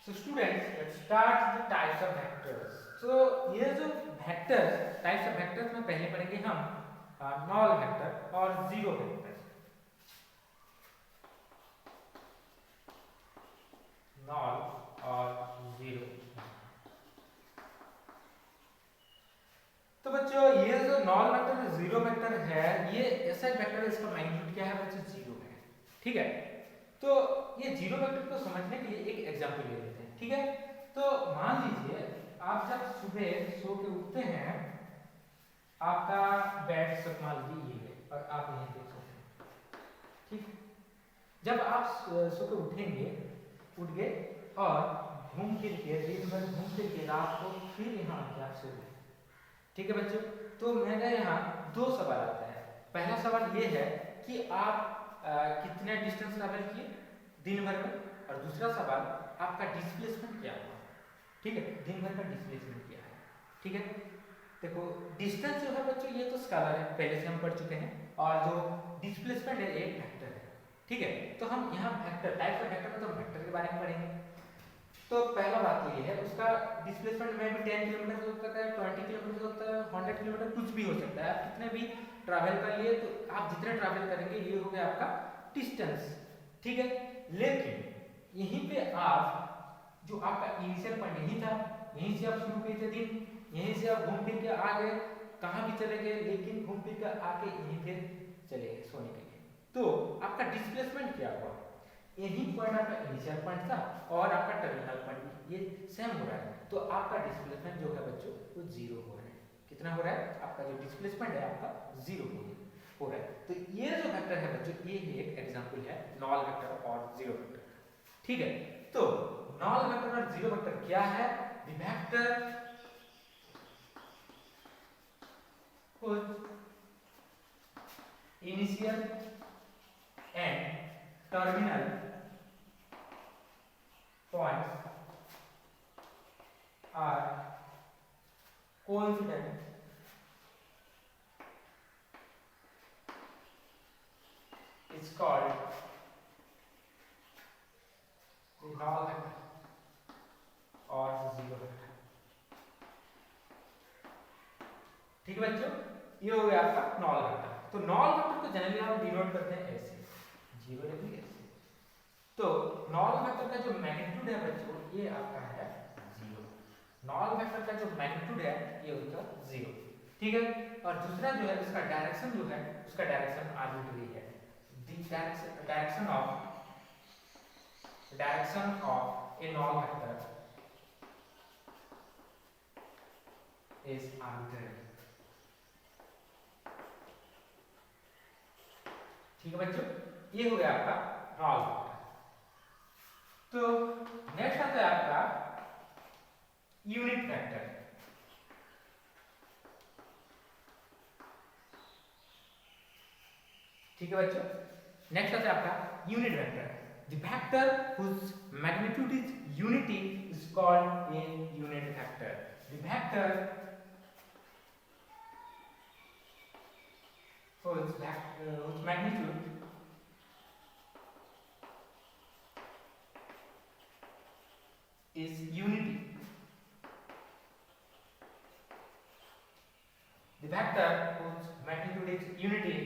So students, let's start the types of vectors. So ये जो vectors, types of vectors में पहले पढ़ेंगे हम null vector और zero vector. Null और zero. तो बच्चों ये जो null vector और zero vector है, ये ऐसा एक vector है इसका मैग्नीट्यूड क्या है बच्चों, जीरो है. ठीक है. तो ये जीरो वेक्टर को समझने के लिए एक एग्जांपल ले लेते हैं. ठीक है. तो मान लीजिए आप जब सुबह सो के उठते हैं, आपका बेड सब मान लीजिए ये है और आप यहीं पे सोते हैं. ठीक. जब आप सो के उठेंगे, उठ गए और घूम फिर के दिन भर घूम फिर के रात को फिर यहाँ आके आप सो गए. ठीक है बच्चों. तो मेरा यहाँ दो सवाल आता है. पहला सवाल ये है कि आप कितने डिस्टेंस ट्रैवल किए दिन भर में, और दूसरा सवाल आपका डिस्प्लेसमेंट क्या हुआ. ठीक है. दिन भर का डिस्प्लेसमेंट क्या है. ठीक है. देखो डिस्टेंस जो है बच्चों ये तो स्केलर है, पहले से हम पढ़ चुके हैं, और जो डिस्प्लेसमेंट है एक वेक्टर है. ठीक है. तो हम यहाँ वेक्टर टाइप ऑफ वेक्टर में तो वेक्टर के बारे में पढ़ेंगे. तो पहला बात तो ये है उसका डिस्प्लेसमेंट में भी 10 किलोमीटर हो सकता है, 20 किलोमीटर हो सकता है, 100 किलोमीटर, कुछ भी हो सकता है. आप कितने भी ट्रैवल कर लिए तो आप जितने ट्रैवल करेंगे ये हो गया आपका डिस्टेंस. ठीक है. लेकिन यहीं पे आप जो आपका इनिशियल पॉइंट यही था, यहीं से आप शुरू किए थे दिन, यहीं से आप घूम फिर के आ गए, कहाँ भी चले गए, लेकिन घूम फिर के आके यहीं फिर चले गए सोने के लिए. तो आपका डिस्प्लेसमेंट क्या हुआ, यही पॉइंट आपका इनिशियल पॉइंट था और आपका टर्मिनल पॉइंट ये सेम हो रहा है. तो आपका डिस्प्लेसमेंट जो है बच्चों वो जीरो हो रहा है. कितना हो रहा है, आपका जो डिस्प्लेसमेंट है आपका जीरो हो रहा है. तो ये जो वेक्टर है बच्चों ये एक एग्जांपल है नॉल वेक्टर और जीरो वेक्टर. ठीक है. तो नॉल वेक्टर और जीरो वेक्टर क्या है, the vector initial and terminal points are coincident is called null vector और जीरो वेक्टर. ठीक है बच्चों, ये हो गया आपका नॉल वेक्टर. तो नॉल वेक्टर को जनरली हम डिनोट करते हैं ऐसे, जीरो लिखेंगे ऐसे. तो नॉल वेक्टर का जो मैग्नीट्यूड है बच्चों ये आपका है जीरो. नॉल वेक्टर का जो मैग्नीट्यूड है ये होगा जीरो. ठीक है. और दूसरा जो है उसका डायरेक्शन जो है उसका डायरेक्शन आर्बिट्रेरी है. The direction of A knoll vector is arbitrary. ठीक है बच्चों, ये हो गया आपका नॉल वेक्टर. तो नेक्स्ट आता है आपका यूनिट वेक्टर. ठीक है बच्चों, नेक्स्ट आता है आपका unit vector. The vector whose magnitude is unity is called a unit vector. The vector whose magnitude is unity. The vector whose magnitude is unity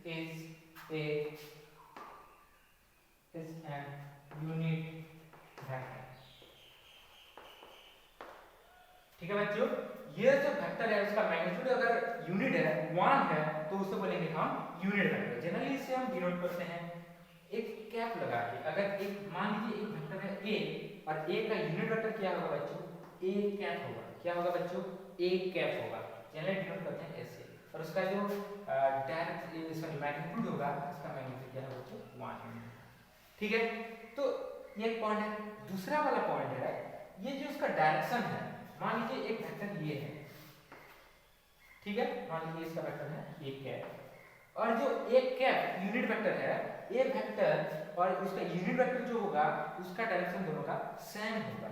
is an unit vector. ठीक है बच्चों, ये जो वेक्टर है उसका मैग्नीट्यूड अगर unit है 1 है तो उसे बोलेंगे हम यूनिट वेक्टर. जनरली इसे हम डिनोट करते हैं एक कैप लगा के. अगर एक मान लीजिए एक वेक्टर है ए और ए का यूनिट वेक्टर क्या होगा बच्चों, ए कैप होगा. क्या होगा बच्चों, ए कैप होगा. जनरली डिनोट करते हैं ऐसे. और उसका जो मैग्नीट्यूड होगा इसका मैग्नीट्यूड क्या है बच्चों 1 यूनिट. ठीक है. तो ये एक पॉइंट है. दूसरा वाला पॉइंट है ये जो उसका डायरेक्शन है. मान लीजिए एक वेक्टर ये है. ठीक है. मान लीजिए इसका वेक्टर है एक कैप, और जो एक कैप यूनिट वेक्टर है, ए वेक्टर और उसका यूनिट वेक्टर जो होगा उसका डायरेक्शन दोनों का सेम होगा.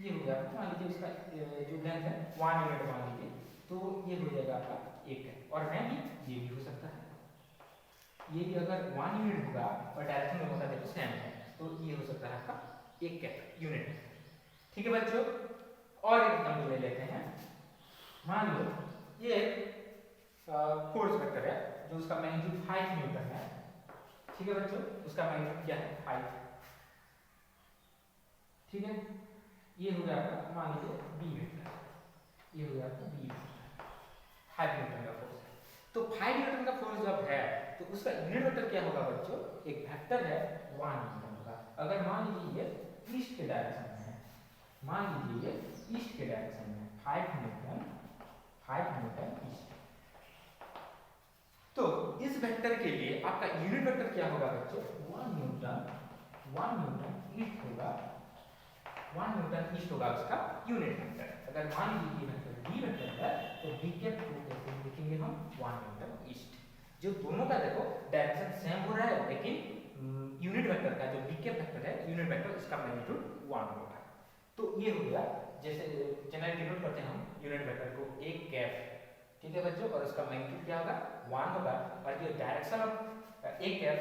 ये हो गया. मान लीजिए उसका जो लेंथ है 1 यूनिट मान लीजिए, तो ये हो जाएगा आपका एक कैप. और मैं भी ये भी हो सकता है, ये भी अगर 1 यूनिट होगा और डायरेक्शन दोनों का देखो सेम है तो ये हो सकता है आपका एक कैप यूनिट. ठीक है बच्चों, और एक एग्जाम्पल ले लेते हैं। मान लो ये फोर्स वेक्टर है जो उसका मैग्नीट्यूड 5 न्यूटन है। ठीक है बच्चों, उसका मैग्नीट्यूड क्या है 5। ठीक है, ये हो गया आपका मान लीजिए बी वेक्टर, ये हो गया आपका बी वेक्टर 5 न्यूटन का फोर्स है। तो 5 न्यूटन का फोर्स जब है तो उसका यूनिट वेक्टर क्या होगा बच्चों, एक वेक्टर है 1 न्यूटन का। अगर मान लीजिए ये ईस्ट के डायरेक्शन में है, मान लीजिए ये ईस्ट के डायरेक्शन में 5 न्यूटन ईस्ट। तो इस वेक्टर के लिए आपका यूनिट वेक्टर क्या होगा बच्चों, 1 न्यूटन ईस्ट होगा, 1 न्यूटन ईस्ट होगा उसका यूनिट वेक्टर। अगर मान लीजिए वेक्टर बी वेक्टर है तो बी के थ्रू कैसे लिखेंगे हम 1 न्यूटन ईस्ट। जो दोनों का देखो डायरेक्शन सेम हो रहा है, लेकिन यूनिट वेक्टर का जो बी के वेक्टर है यूनिट वेक्टर उसका मैग्नीट्यूड 1 होगा। तो ये हो गया, जैसे जनरल डिनोट करते हैं हम यूनिट वेक्टर को एक कैप। ठीक है बच्चों, और उसका मैग्नीट्यूड क्या होगा 1 होगा, और जो डायरेक्शन ऑफ एक कैप,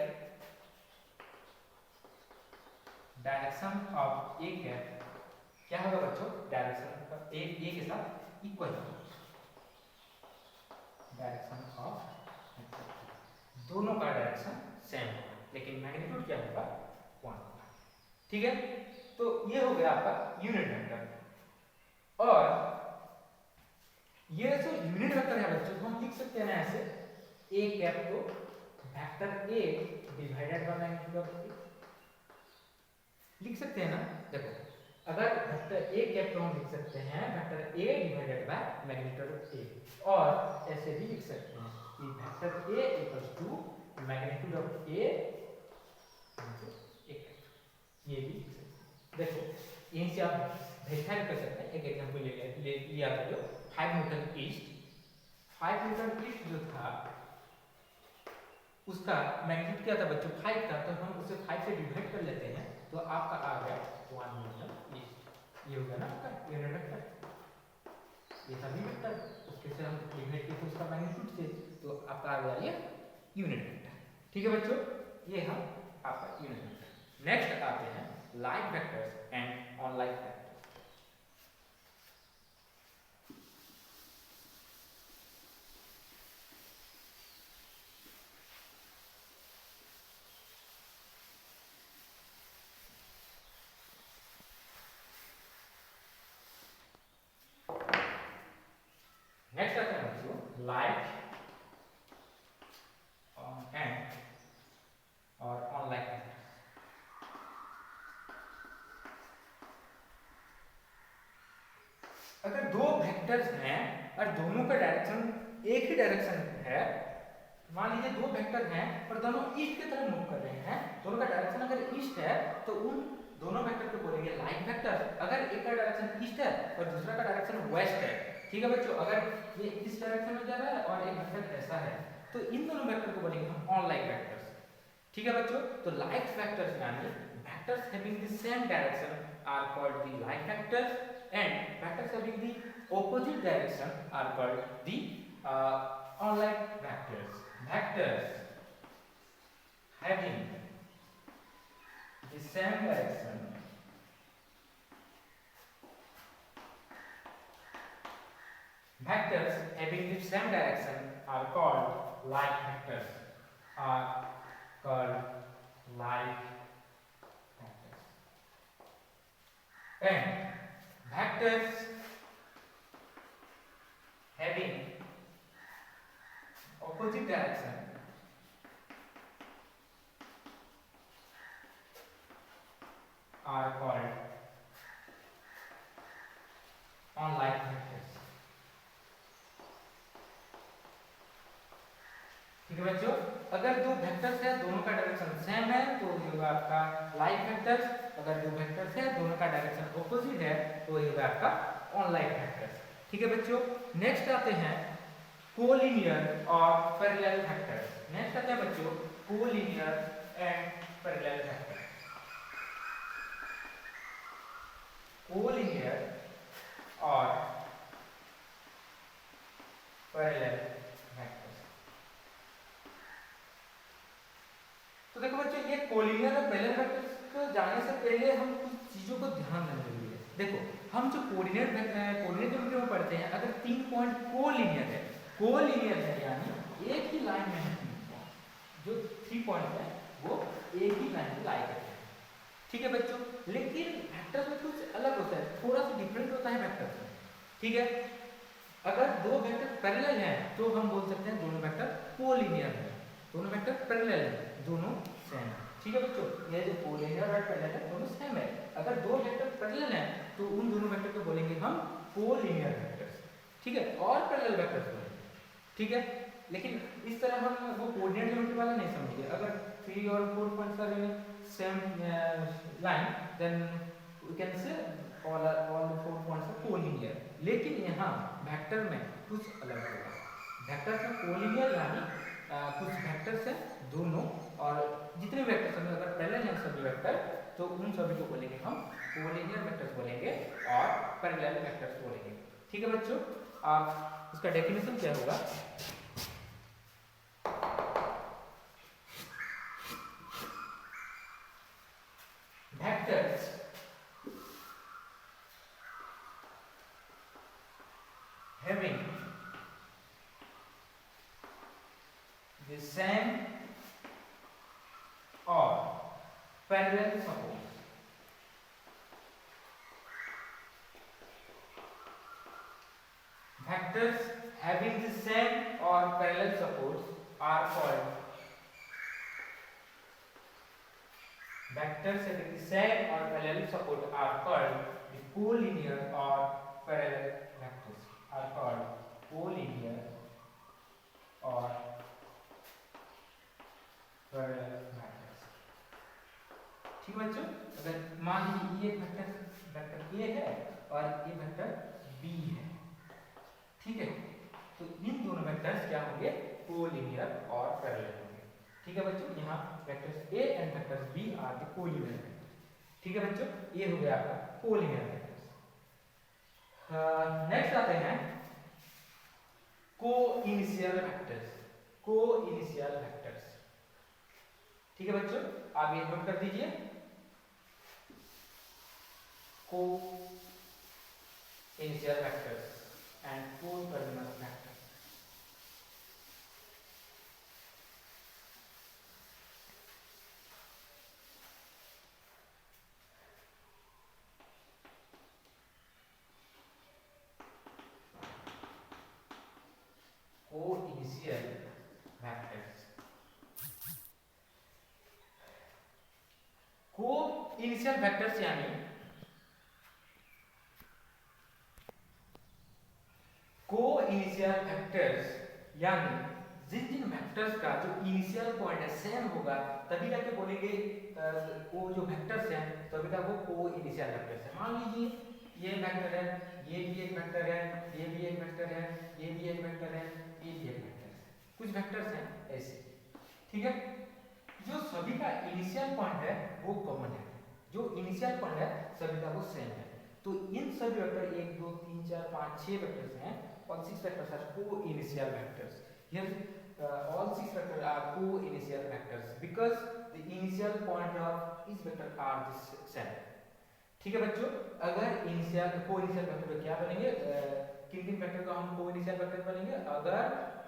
डायरेक्शन ऑफ एक कैप क्या होगा बच्चों, डायरेक्शन ए के साथ इक्वल होगा, डायरेक्शन ऑफ दोनों का डायरेक्शन सेम होगा, लेकिन मैग्नीट्यूड क्या होगा 1 होगा। ठीक है, तो ये हो गया आपका यूनिट वेक्टर। और ये जो यूनिट वेक्टर है बच्चों हम लिख सकते हैं ना ऐसे, ए कैप को vector A divided by magnitude of A, लिख सकते हैं ना। देखो अगर वेक्टर ए कैप को हम लिख सकते हैं vector A divided by magnitude of A, और ऐसे भी लिख सकते हैं कि vector A equals to magnitude of A into A, ये भी लिख सकते हैं। देखो यहीं से आप वेरीफाई कर सकते हैं। एक एग्जांपल ले लिया था जो 5 न्यूटन ईस्ट, 5 न्यूटन ईस्ट जो था उसका मैग्नीट्यूड क्या था बच्चों 5 था, तो हम उसे 5 से डिवाइड कर लेते हैं तो आपका आ गया 1 न्यूटन ईस्ट। ये हो गया ना आपका यूनिट वेक्टर, ये सभी वेक्टर उसके से हम डिवाइड किए थे उसका मैग्नीट्यूड से, तो आपका आ गया ये यूनिट वेक्टर। ठीक है बच्चों, ये हम आपका यूनिट वेक्टर। नेक्स्ट आते हैं like vectors and unlike vectors. Next आता है बच्चों लाइक एंड और ऑनलाइक वेक्टर्स। अगर दो वेक्टर्स हैं और दोनों का डायरेक्शन एक ही डायरेक्शन है, मान लीजिए दो वेक्टर हैं और दोनों ईस्ट की तरफ मूव कर रहे हैं, दोनों का डायरेक्शन अगर ईस्ट है तो उन दोनों वेक्टर को बोलेंगे लाइक वेक्टर। अगर एक का डायरेक्शन ईस्ट है और दूसरा का डायरेक्शन वेस्ट है, ठीक है बच्चों, अगर ये इस डायरेक्शन में जा रहा है और एक वेक्टर ऐसा है तो इन दोनों वेक्टर को बोलेंगे हम ऑनलाइक वेक्टर्स। ठीक है बच्चों, तो लाइक वेक्टर्स यानी vectors having the same direction are called the like vectors, and vectors having the opposite direction are called the unlike vectors. Vectors having the same direction are called like vectors. Are called like vectors. And vectors having opposite direction are called unlike vectors. ठीक है बच्चों, अगर दो vectors है दोनों का direction same है तो ये होगा आपका लाइक वेक्टर्स, अगर दो वेक्टर्स है दोनों का डायरेक्शन ऑपोजिट है तो ये होगा आपका ऑनलाइक वेक्टर्स। ठीक है बच्चों, नेक्स्ट आते हैं कोलिनियर और पैरेलल वेक्टर्स। नेक्स्ट आते हैं बच्चों collinear and parallel vectors. Collinear और पैरेलल वेक्टर्स। तो देखो बच्चों ये कोलिनियर और पैरेलल वेक्टर्स को जानने से पहले हम कुछ चीजों को ध्यान देना जरूरी है। देखो हम जो कोऑर्डिनेट ज्योमेट्री में पढ़ते हैं, अगर 3 पॉइंट कोलिनियर है यानी एक ही लाइन में है 3 पॉइंट, जो 3 पॉइंट है वो एक ही लाइन में लाई करते हैं, ठीक है बच्चों। लेकिन वेक्टर में कुछ अलग होता है, थोड़ा सा डिफरेंट होता है वेक्टर में, ठीक है। अगर दो वेक्टर पैरेलल हैं तो हम बोल सकते हैं दोनों वेक्टर कोलिनियर है, दोनों वेक्टर पैरेलल है, दोनों सेम है, ठीक है बच्चों। ये जो कोलिनियर और पैरेलल है दोनों सेम है। अगर दो वेक्टर पैरेलल हैं तो उन दोनों वेक्टर को बोलेंगे हम कोलिनियर वेक्टर्स, ठीक है, और पैरेलल वेक्टर्स बोलेंगे, ठीक है। लेकिन इस तरह हम वो कोऑर्डिनेट ज्योमेट्री वाला नहीं समझेंगे। अगर 3 और 4 points are in same line then we can say all the 4 points are collinear. लेकिन यहाँ वेक्टर में कुछ अलग होगा। वेक्टर में कोलिनियर यानी कुछ वेक्टर्स हैं दोनों, और जितने वेक्टर्स हैं अगर पैरेलल हैं सभी वेक्टर तो उन सभी को बोलेंगे हम कोलिनियर वेक्टर्स बोलेंगे और पैरेलल वेक्टर्स बोलेंगे, ठीक है बच्चों। आप इसका डेफिनेशन क्या होगा? Vectors having the same or parallel supports vectors having the same or parallel supports are called vectors having the same or parallel support are called the collinear or parallel vectors are called collinear or parallel vectors, ठीक है बच्चों। अगर मान लीजिए ये vector A है और ये वेक्टर B है, ठीक है, तो इन दोनों वेक्टर्स क्या होंगे? कोलिनियर और पैरेलल होंगे, ठीक है बच्चों। यहाँ vectors A and vectors B are the collinear vectors, ठीक है बच्चों। ये हो गया आपका कोलिनियर वेक्टर्स। नेक्स्ट आते हैं को-इनिशियल वेक्टर्स। को-इनिशियल वेक्टर्स, ठीक है बच्चों, आप ये नोट कर दीजिए। Coinitial vectors and coterminal vectors. Coinitial vectors, coinitial vectors यानी को-इनिशियल वेक्टर्स यानी जिन जिन वेक्टर्स का जो इनिशियल पॉइंट है सेम होगा तभी जाके बोलेंगे वो जो वेक्टर्स हैं तभी तक वो को-इनिशियल वेक्टर्स है। मान लीजिए ये वेक्टर है, ये भी एक वेक्टर है, ये भी एक वेक्टर है, ये भी एक वेक्टर है, ये भी एक वेक्टर है, कुछ वेक्टर्स हैं ऐसे, ठीक है। जो सभी का इनिशियल पॉइंट है वो कॉमन है, जो इनिशियल पॉइंट है सभी का वो सेम है। तो इन सभी वेक्टर 1 2 3 4 5 6 वेक्टर्स हैं और 6 vectors are coinitial vectors. Here all 6 vectors are co-initial vectors because the initial point of each vector are the same, ठीक है बच्चों। अगर इनिशियल को-इनिशियल वेक्टर क्या बनेंगे, किन किन वेक्टर का हम को-इनिशियल वेक्टर बनेंगे? अगर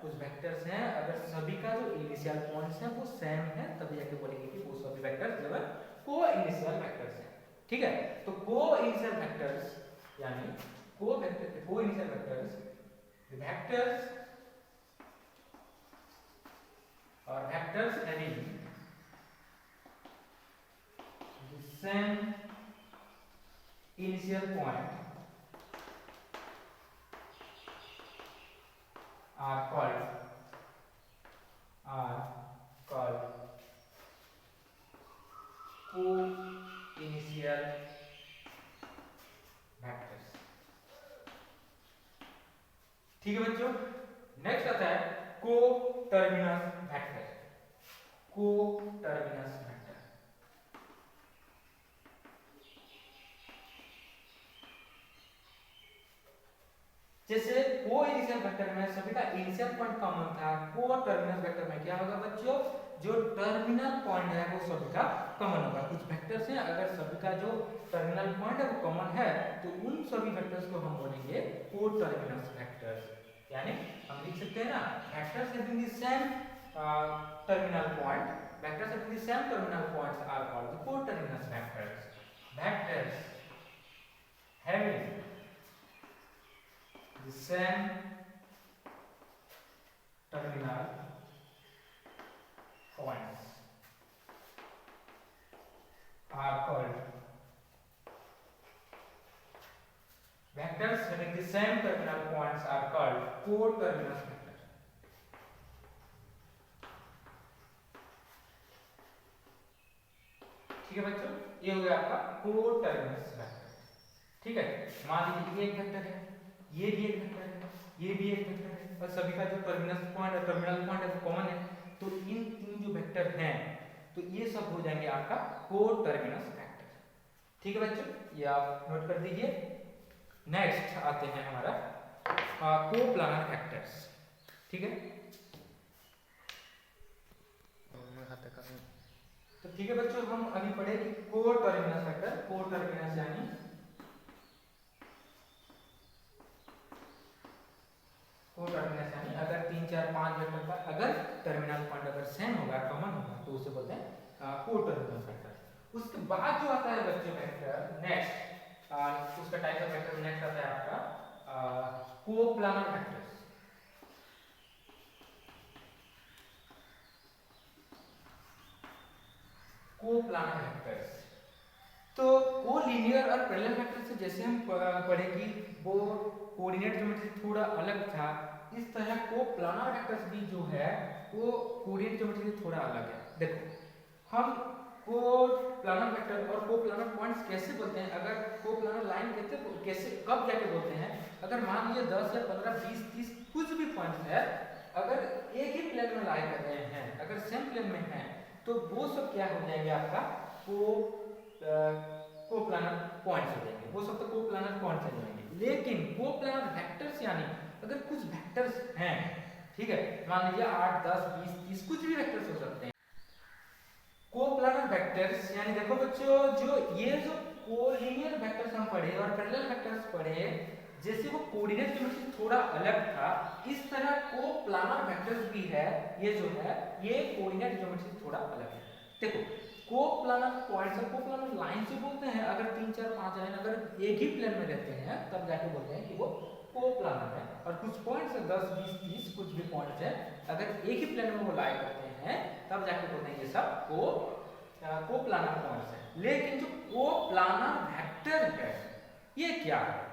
कुछ वेक्टर्स हैं अगर सभी का जो इनिशियल पॉइंट्स हैं वो सेम है तभी जाके बोलेंगे कि वो सभी वेक्टर्स जो है को-इनिशियल वेक्टर्स हैं, ठीक है। तो को-इनिशियल वेक्टर्स यानी coinitial vectors vectors or vectors having the same initial point are called coinitial vectors, ठीक है बच्चों। नेक्स्ट आता है को-टर्मिनस वेक्टर। को-टर्मिनस वेक्टर जैसे को-इनिशियल वेक्टर में सभी का इनिशियल पॉइंट कॉमन था, को-टर्मिनस वेक्टर में क्या होगा बच्चों? जो टर्मिनल पॉइंट है वो सभी का कॉमन होगा। कुछ वेक्टर्स हैं अगर सभी का जो टर्मिनल पॉइंट है वो कॉमन है सभी वेक्टर्स को हम बोलेंगे कोटर्मिनस वेक्टर्स। यानी हम लिख सकते हैं ना, vectors having the same terminal point, vectors having the same terminal points are called the coterminous vectors. Vectors having the same terminal points are called vectors having the same terminal points are called coterminous vectors. ठीक है बच्चों, ये हो गया आपका कोटर्मिनस vector. ठीक है, मान लीजिए ये एक वेक्टर है, ये भी एक वेक्टर है, ये भी एक वेक्टर है, और सभी का जो टर्मिनस पॉइंट है, टर्मिनल पॉइंट है वो कॉमन है, तो इन तीन जो वेक्टर हैं तो ये सब हो जाएंगे आपका कोटर्मिनस वेक्टर। ठीक है बच्चों, ये आप नोट कर दीजिए। नेक्स्ट आते हैं हमारा कोप्लानर वेक्टर्स। ठीक है, तो ठीक है बच्चों, हम अभी पढ़े कि कोटर्मिनस वेक्टर, कोटर्मिनस यानी कोटर्मिनस यानी अगर 3 4 5 वेक्टर का अगर टर्मिनल पॉइंट अगर सेम होगा, कॉमन होगा, तो उसे बोलते हैं कोटर्मिनस वेक्टर। उसके बाद जो आता है बच्चों वेक्टर नेक्स्ट, उसका टाइप ऑफ वेक्टर नेक्स्ट आता है आपका कोप्लानर वेक्टर्स। कोप्लानर वेक्टर्स तो कोलिनियर और पैरेलल वेक्टर से जैसे हम पढ़े कि वो कोऑर्डिनेट ज्योमेट्री थोड़ा अलग था, इस तरह कोप्लानर वेक्टर्स भी जो है वो कोऑर्डिनेट ज्योमेट्री से थोड़ा अलग है। देखो हम कोप्लानर वेक्टर और कोप्लानर पॉइंट्स कैसे बोलते हैं, अगर कोप्लानर लाइन कहते हैं कैसे, कब जाके बोलते हैं, अगर मान लीजिए 10 या 15 20 30 कुछ भी पॉइंट्स है, अगर एक ही प्लेन में लाई कर रहे हैं, अगर सेम प्लेन में है, तो वो सब क्या हो जाएंगे आपका कोप्लानर पॉइंट्स हो जाएंगे, वो सब तो कोप्लानर पॉइंट्स हो जाएंगे। लेकिन कोप्लानर वेक्टर्स यानी अगर कुछ वेक्टर्स हैं, ठीक है, मान लीजिए 8 10 20 30 कुछ भी वेक्टर्स हो सकते हैं। कोप्लानर वेक्टर्स यानी देखो बच्चों, जो ये जो कोलिनियर वेक्टर्स हम पढ़े और पैरेलल वेक्टर्स पढ़े, जैसे वो कोऑर्डिनेट ज्योमेट्री थोड़ा अलग था, इस तरह कोप्लानर वेक्टर्स भी है, ये जो है ये कोऑर्डिनेट ज्योमेट्री थोड़ा अलग है। देखो कोप्लानर पॉइंट्स और कोप्लानर लाइन से बोलते हैं, अगर 3 4 5 लाइन अगर एक ही प्लेन में रहते हैं तब जाके बोलते हैं कि वो कोप्लानर है, और कुछ पॉइंट्स 10 20 30 कुछ भी पॉइंट्स है, अगर एक ही प्लेन में वो लाई करते हैं तब जाके बोलते हैं ये सब कोप्लानर पॉइंट्स है। लेकिन जो कोप्लानर वेक्टर है ये क्या है,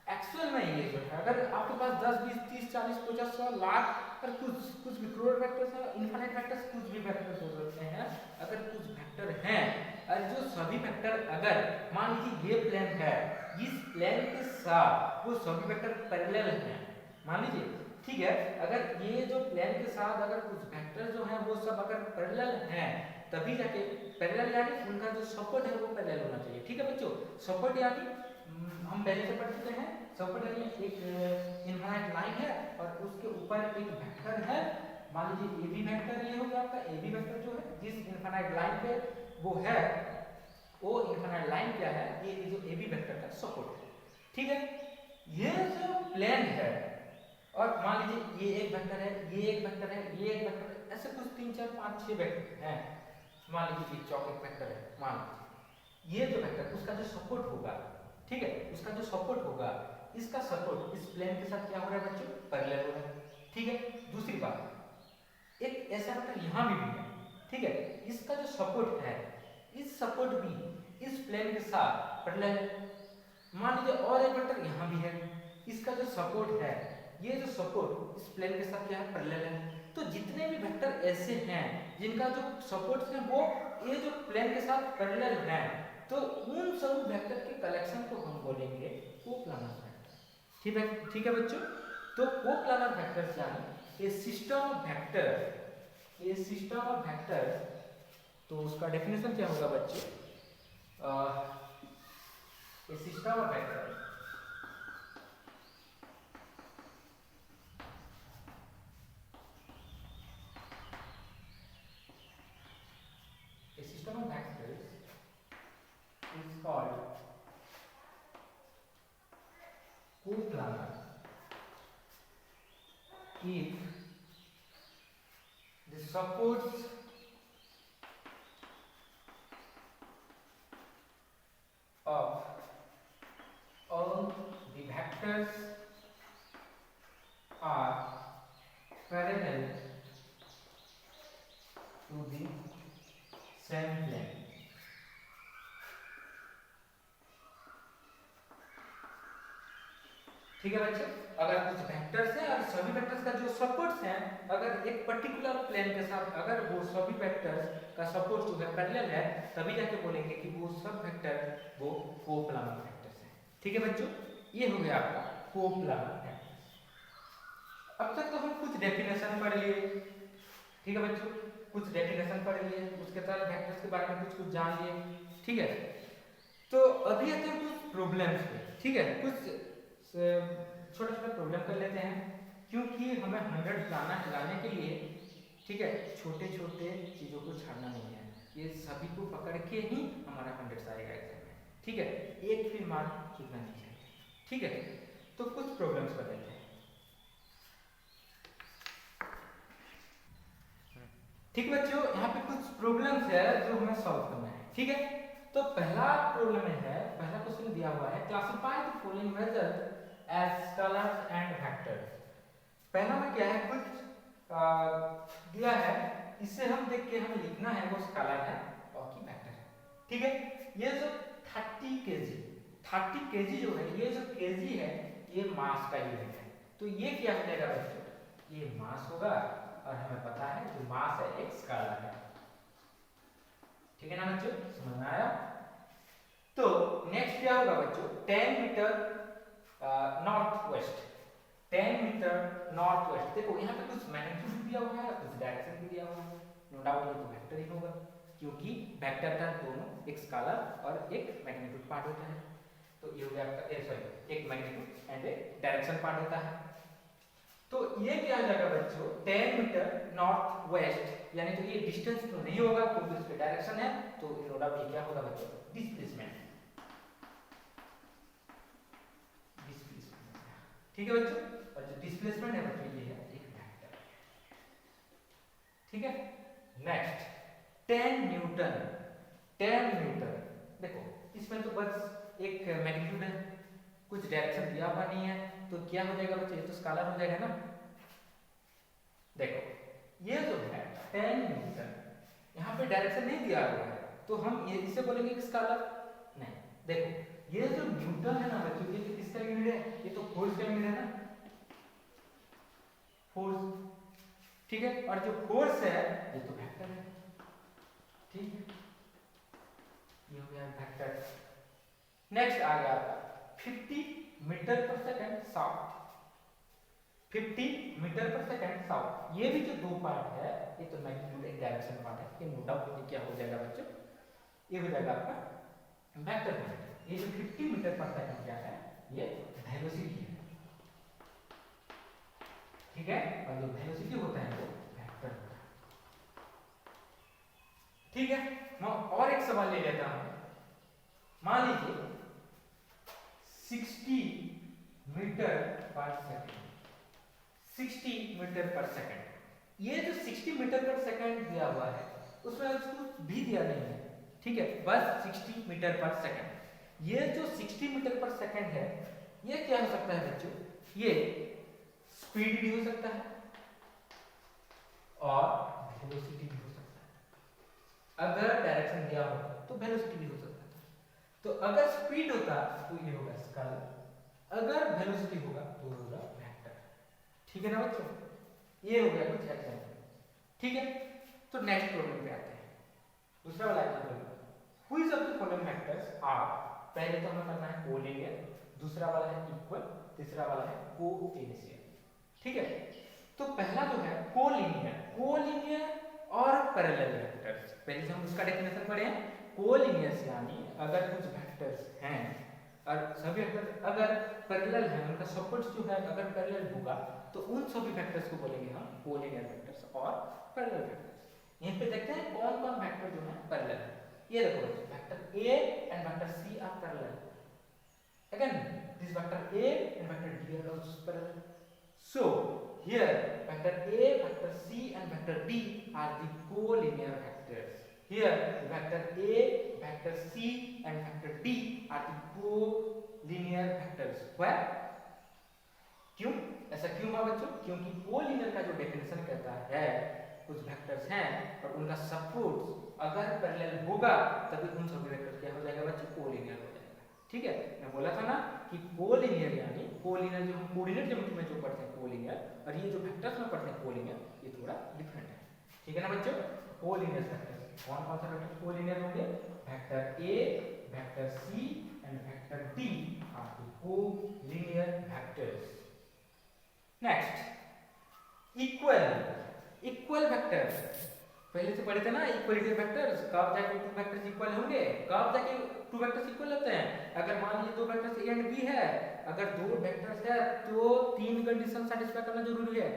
एक्चुअल में ये जो है, अगर आपके पास 10 20 30 40 50 100 लाख और कुछ भी करोड़ वेक्टर्स हैं, इनफाइनाइट वेक्टर्स कुछ भी वेक्टर्स हो सकते हैं, अगर कुछ वेक्टर हैं और जो सभी वेक्टर अगर मान लीजिए ये प्लेन है, इस प्लेन के साथ वो सभी वेक्टर पैरेलल हैं, मान लीजिए, ठीक है, अगर ये जो प्लेन के साथ अगर कुछ वेक्टर जो हैं वो सब अगर पैरेलल हैं, तभी जाके पैरेलल यानी उनका जो सपोर्ट है वो पैरेलल होना चाहिए। ठीक है बच्चों, सपोर्ट यानी हम पहले से पढ़ चुके हैं, सपोर्ट यानी एक इनफाइनाइट लाइन है और उसके ऊपर एक वेक्टर है, मान लीजिए ए बी वेक्टर, ये हो गया आपका ए बी वेक्टर जो है जिस इनफाइनाइट लाइन पे वो है, वो इनफाइनाइट लाइन क्या है, ये जो ए बी वेक्टर का सपोर्ट है। ठीक है, ये जो प्लेन है और मान लीजिए ये एक वेक्टर है, ये एक वेक्टर है, ये एक वेक्टर है, ऐसे कुछ 3 4 5 6 वेक्टर हैं, मान लीजिए ये चौक एक वेक्टर है, मान लीजिए ये जो वेक्टर उसका जो सपोर्ट होगा, ठीक है, उसका जो सपोर्ट होगा, इसका सपोर्ट इस प्लेन के साथ क्या हो रहा है बच्चों, पैरेलल हो रहा है। ठीक है, दूसरी बात, एक ऐसा वेक्टर यहाँ भी है, ठीक है, इसका जो सपोर्ट है, इस सपोर्ट भी इस प्लेन के साथ पैरेलल है। मान लीजिए और एक वेक्टर यहाँ भी है, इसका जो सपोर्ट है, ये जो सपोर्ट इस प्लेन के साथ क्या है, पैरेलल है। तो जितने भी वेक्टर ऐसे हैं जिनका जो सपोर्ट है वो ये जो प्लेन के साथ पैरेलल हैं, तो उन सब वेक्टर के कलेक्शन को हम बोलेंगे कोप्लानर वेक्टर। ठीक है बच्चों, तो कोप्लानर वेक्टर्स यानी ए सिस्टम ऑफ वेक्टर, ये सिस्टम ऑफ वेक्टर, तो उसका डेफिनेशन क्या होगा बच्चों, a system of vector is called if the supports of all the vectors are parallel to the same plane। ठीक है बच्चों, अगर कुछ वेक्टर्स हैं और सभी वेक्टर्स का जो सपोर्ट्स हैं अगर एक पर्टिकुलर प्लेन के साथ अगर वो सभी वेक्टर्स का सपोर्ट जो है पैरेलल है, तभी जाके बोलेंगे कि वो सब वेक्टर वो कोप्लानर वेक्टर्स हैं। ठीक है बच्चों, ये हो गया आपका कोप्लानर वेक्टर्स। अब तक तो हम कुछ डेफिनेशन पढ़ लिए। ठीक है बच्चों, कुछ डेफिनेशन पढ़ लिए, उसके साथ वेक्टर्स के बारे में कुछ कुछ जान लिए। ठीक है, तो अभी आते हैं कुछ प्रॉब्लम्स पे। ठीक है, कुछ छोटे छोटे प्रॉब्लम कर लेते हैं, क्योंकि हमें 100 लाने के लिए, ठीक है, छोटे छोटे चीज़ों को छाड़ना नहीं है, ये सभी को पकड़ के ही हमारा 100 आएगा एग्जाम में। ठीक है, एक भी मार्क चुकना नहीं चाहिए। ठीक है, तो कुछ प्रॉब्लम्स कर लेते हैं। ठीक बच्चों, यहाँ पे कुछ प्रॉब्लम्स है जो हमें सॉल्व करना है। ठीक है, तो पहला प्रॉब्लम है, पहला क्वेश्चन दिया हुआ है, classify the following measure as scalars and vectors. पहला में क्या है, कुछ दिया है, इससे हम देख के हमें लिखना है वो स्केलर है और की वेक्टर है। ठीक है, ये जो 30 kg जो है, ये जो kg है ये मास का यूनिट है, तो ये क्या हो जाएगा बच्चों, ये मास होगा, और हमें पता है जो मास है एक स्केलर है। ठीक है ना बच्चों, समझ में आया? तो नेक्स्ट क्या होगा बच्चों, 10 metre north west, 10 metre north west. देखो यहाँ पे कुछ मैग्नीट्यूड दिया हुआ है, कुछ डायरेक्शन भी दिया हुआ है, नो डाउट ये तो वेक्टर ही होगा, क्योंकि वेक्टर का दोनों एक स्केलर और एक मैग्नीट्यूड पार्ट होता है। तो ये हो गया आपका, सॉरी, एक मैग्नीट्यूड एंड एक डायरेक्शन पार्ट होता है। तो ये क्या हो जाएगा बच्चों, 10 मीटर नॉर्थ वेस्ट, यानी तो ये डिस्टेंस तो नहीं होगा क्योंकि इसके डायरेक्शन है, तो नो डाउट ये क्या होगा बच्चों, डिस्प्लेसमेंट। ठीक है बच्चों, और जो डिस्प्लेसमेंट है बच्चों ये है एक वेक्टर। ठीक है, नेक्स्ट 10 न्यूटन। देखो इसमें तो बस एक मैग्नीट्यूड है, कुछ डायरेक्शन दिया हुआ नहीं है, तो क्या हो जाएगा बच्चों, ये तो स्केलर हो जाएगा ना। देखो ये जो है 10 न्यूटन, यहाँ पे डायरेक्शन नहीं दिया हुआ है, तो हम ये इसे बोलेंगे कि स्केलर नहीं। देखो ये जो न्यूटन है ना बच्चों, ये तो किसका यूनिट है, ये तो फोर्स का यूनिट है ना, फोर्स। ठीक है, और जो फोर्स है ये तो वेक्टर है। ठीक है, ये हो गया वेक्टर। नेक्स्ट आ गया आपका 50 मीटर पर सेकंड साउथ, 50 मीटर पर सेकंड साउथ। ये भी जो दो पार्ट है, ये तो मैग्नीट्यूड एक डायरेक्शन पार्ट है, ये नो डाउट क्या हो जाएगा बच्चों, ये हो जाएगा आपका वेक्टर पार्ट। ये जो 50 मीटर पर सेकंड क्या है, ये वेलोसिटी है। ठीक है, और जो वेलोसिटी होता है वो वेक्टर होता है। ठीक है, मैं और एक सवाल ले लेता हूं। मान लीजिए 60 मीटर पर सेकंड, 60 मीटर पर सेकंड। ये जो 60 मीटर पर सेकंड दिया हुआ है उसमें उसको भी दिया नहीं है। ठीक है, बस 60 मीटर पर सेकंड। ये जो 60 मीटर पर सेकंड है, ये क्या हो सकता है बच्चों, ये स्पीड भी हो सकता है और वेलोसिटी भी हो सकता है। अगर डायरेक्शन दिया हो तो वेलोसिटी भी हो सकता है। तो अगर स्पीड होता तो ये होगा स्केलर, अगर वेलोसिटी होगा तो होगा वेक्टर। ठीक है ना बच्चों, ये हो गया कुछ एग्जांपल। ठीक है, तो नेक्स्ट प्रॉब्लम पे आते हैं। दूसरा वाला example, which of the following vectors are, पहले तो हमें करना है कोलिनियर, दूसरा वाला है इक्वल, तीसरा वाला है कोइनिशियल। ठीक है, तो पहला जो है कोलिनियर और पैरेलल वेक्टर्स। पहले से हम उसका डेफिनेशन पढ़े हैं। कोलिनियर यानी अगर कुछ वेक्टर्स हैं और सभी वेक्टर अगर पैरेलल हैं, उनका सपोर्ट्स जो है अगर पैरेलल होगा, तो उन सभी वेक्टर्स को बोलेंगे हम कोलिनियर वेक्टर्स और पैरेलल वेक्टर्स। यहां पे देखते हैं कौन कौन वेक्टर जो है पैरेलल है। ये देखो vector A and vector C are parallel. Again this vector A and vector D are also parallel. So here vector A, vector C and vector D are the collinear vectors. Here vector A, vector C and vector D are the collinear vectors. Why? क्यों ऐसा क्यों हुआ बच्चों? क्योंकि collinear का जो definition कहता है कुछ वेक्टर्स हैं और उनका सपोर्ट अगर पैरेलल होगा तभी उन सभी वेक्टर क्या हो जाएगा बच्चों? कोलिनियर हो जाएगा। ठीक है, मैं बोला था ना कि कोलिनियर यानी कोलिनियर जो हम कोऑर्डिनेट ज्योमेट्री में जो पढ़ते हैं कोलिनियर और ये जो वेक्टर्स में पढ़ते हैं कोलिनियर ये थोड़ा डिफरेंट है। ठीक है ना बच्चों? कोलिनियर वेक्टर्स कौन कौन सा वेक्टर कोलिनियर होंगे? Vector A, vector C and vector D are the collinear vectors. Next equal equal vectors पहले से पढ़े थे ना इक्वलिटी वेक्टर्स कब जाके टू वेक्टर्स इक्वल होंगे कब जाके टू वेक्टर्स इक्वल होते हैं अगर मान लीजिए दो वेक्टर्स ए एंड बी है अगर दो वेक्टर्स है तो तीन कंडीशन सैटिस्फाई करना जरूरी है।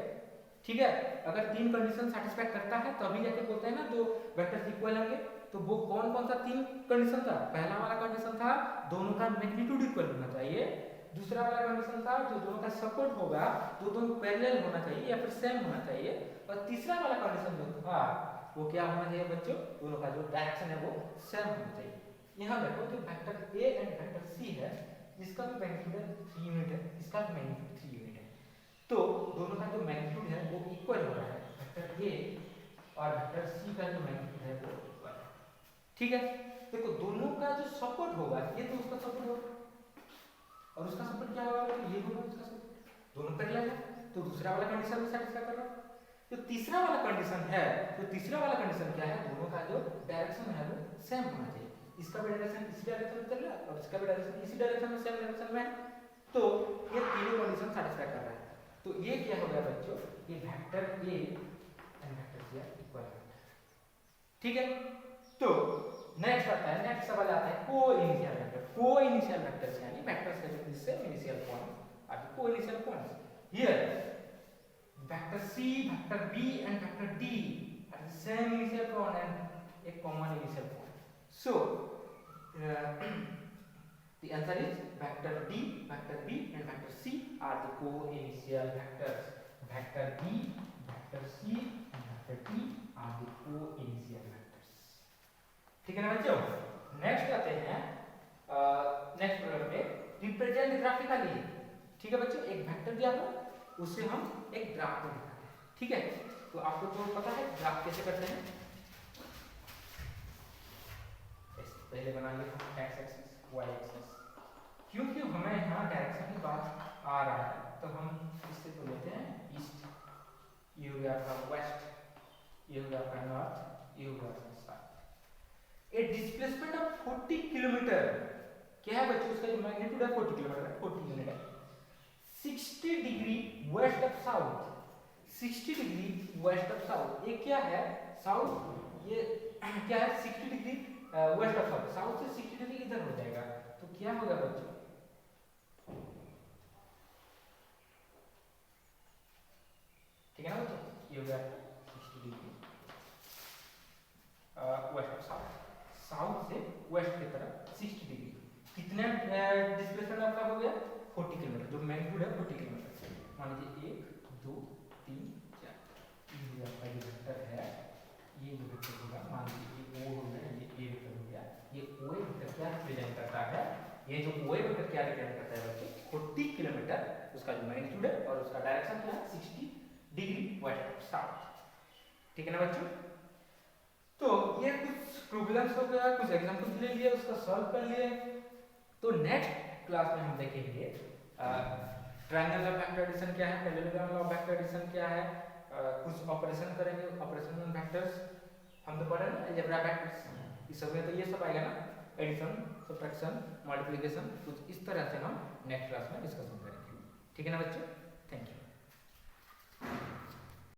ठीक है, अगर तीन कंडीशन सैटिस्फाई करता है तभी जाके बोलते हैं ना दो वेक्टर्स इक्वल होंगे। तो वो कौन कौन सा तीन कंडीशन था? पहला वाला कंडीशन था दोनों का मैग्नीट्यूड इक्वल होना चाहिए। दूसरा वाला कंडीशन था जो दोनों का सपोर्ट होगा तो दोनों पैरेलल होना चाहिए या फिर सेम होना चाहिए। और तीसरा वाला कंडीशन जो था वो क्या होना चाहिए बच्चों? दोनों का जो डायरेक्शन है वो सेम होना चाहिए। यहाँ देखो जो vector A and vector C है इसका भी मैग्नीट्यूड 3 यूनिट है, इसका भी मैग्नीट्यूड 3 यूनिट है। तो दोनों का जो मैग्नीट्यूड है वो इक्वल हो रहा है। वेक्टर ए और वेक्टर सी का जो मैग्नीट्यूड है वो इक्वल है। ठीक है, देखो दोनों का जो सपोर्ट होगा ये तो उसका सपोर्ट होगा और उसका सपोर्ट क्या होगा? तो ये होगा उसका सपोर्ट। दोनों पैरेलल है तो दूसरा वाला कंडीशन भी सैटिस्फाई कर रहा है। जो तीसरा वाला कंडीशन है तो तीसरा वाला कंडीशन क्या है? दोनों का जो डायरेक्शन है वो सेम होना चाहिए। इसका भी डायरेक्शन इसी डायरेक्शन में चल रहा है और इसका भी डायरेक्शन इसी डायरेक्शन में सेम डायरेक्शन में है। तो ये तीनों कंडीशन सैटिस्फाई कर रहा है। तो ये क्या हो गया बच्चों? ये vector A and vector C are equal है। ठीक है, तो नेक्स्ट आता है नेक्स्ट सवाल आता है कोइनिशियल वेक्टर। कोइनिशियल वेक्टर्स यानी वेक्टर्स के जो same initial points are the coinitial points. Here vector C, vector B and vector D are the same initial point and a common initial point. So the answer is vector D, vector B and vector C are the co-initial vectors. Vector D, vector C and vector D are the co-initial vectors. ठीक है ना बच्चों? Next आते हैं next problem पे represent graphically. ठीक है बच्चों, एक वेक्टर दिया था उससे हम एक ग्राफ को दिखाते हैं। ठीक है, तो आपको तो पता है ग्राफ कैसे करते हैं। पहले बना लिया हम एक्स एक्सिस वाई एक्सिस। क्योंकि हमें यहाँ डायरेक्शन की बात आ रहा है तो हम इससे तो लेते हैं ईस्ट, ये हो गया आपका वेस्ट, ये हो गया आपका नॉर्थ, ये हो गया आपका south. A displacement of 40 kilometre क्या है बच्चों? उसका जो मैग्नीट्यूड है 40 किलोमीटर है, 40 यूनिट है। 60 degree west of south, 60 degree west of south. ये क्या है? साउथ ये क्या है? 60 degree west of south. South से 60 डिग्री इधर हो जाएगा तो क्या होगा बच्चों? ठीक है ना बच्चों? ये हो गया 60 degree west of south. South से वेस्ट की तरफ 60 डिग्री। कितने डिस्प्लेसमेंट आपका हो गया? 40 किलोमीटर। जो मैग्नीट्यूड है 40 किलोमीटर। मान लीजिए 1 2 3 4 ये आपका जो वेक्टर है ये जो वेक्टर होगा मान लीजिए ये ओ हो गया, ये ए वेक्टर हो गया। ये ओ वेक्टर क्या रिप्रेजेंट करता है? ये जो ओ वेक्टर क्या रिप्रेजेंट करता है बच्चों? 40 किलोमीटर उसका जो मैग्नीट्यूड है और उसका डायरेक्शन क्या है? 60 डिग्री वेस्ट ऑफ साउथ। ठीक है ना बच्चों? तो ये कुछ प्रॉब्लम्स हो गया, कुछ एग्जांपल्स ले लिए, उसका सॉल्व कर लिए। तो नेक्स्ट क्लास में हम देखेंगे ट्रायंगल ऑफ वेक्टर एडिशन क्या है, पैरेललोग्राम ऑफ वेक्टर एडिशन क्या है, कुछ ऑपरेशन करेंगे, ऑपरेशन ऑन वेक्टर्स। हम तो पढ़े ना अलजेब्रा वेक्टर्स, इस सब में तो ये सब आएगा ना, एडिशन, सब्ट्रैक्शन, मल्टीप्लिकेशन। कुछ इस तरह से हम नेक्स्ट क्लास में डिस्कशन करेंगे। ठीक है ना बच्चों? Thank you.